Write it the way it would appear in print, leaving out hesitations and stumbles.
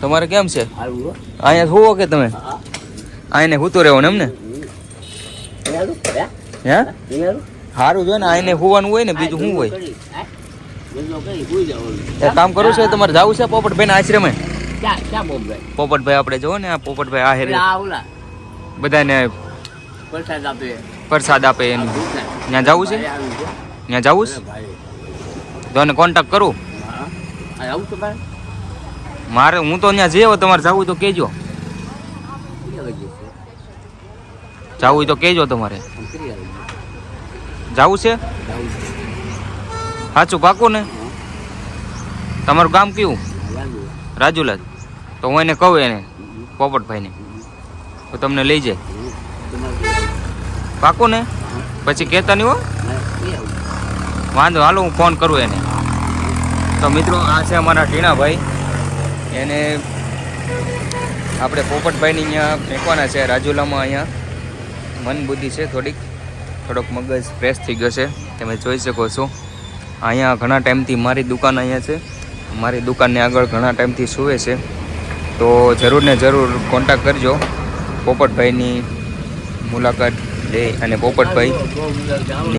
તમારે કેમ છે? અહીંયા હુવો કે તમે? આઈને હુતો રહેવો ને એમને? હે સારું જો ને આઈને હુવાનું હોય ને, બીજું શું હોય? એક કામ કરું છે, તમારે જવું છે પોપટભાઈ ના આશ્રમે? પોપટભાઈ આપણે જોવો ને, આ પોપટભાઈ આહેર બધાને પ્રસાદ આપે એનું, ત્યાં જવું છે? ત્યાં જવું છે તો એને કોન્ટેક્ટ કરું મારે? હું તો ત્યાં જેવો, તમારે જવું તો કહેજો. જવું તો કહેજો. તમારે જવું છે? સાચું પાકું ને? તમારું ગામ કયું? રાજુલા. તો હું એને કહું, એને પોપટભાઈને, તો તમને લઈ જાય. પાકું ને? પછી કહેતા નહીં હો. વાંધો, હાલો હું ફોન કરું એને. તો મિત્રો, આ છે અમારા ટીણાભાઈ. એને આપણે પોપટભાઈની અહીંયા ફેંકવાના છે રાજુલામાં. અહીંયા મન બુદ્ધિ છે થોડોક મગજ ફ્રેશ થઈ ગયો છે, તમે જોઈ શકો છો. અહીંયા ઘણા ટાઈમથી મારી દુકાન અહીંયા છે, મારી દુકાનની આગળ ઘણા ટાઈમથી સૂવે છે. તો જરૂર ને જરૂર કોન્ટેક્ટ કરજો, પોપટભાઈની મુલાકાત લે અને પોપટભાઈ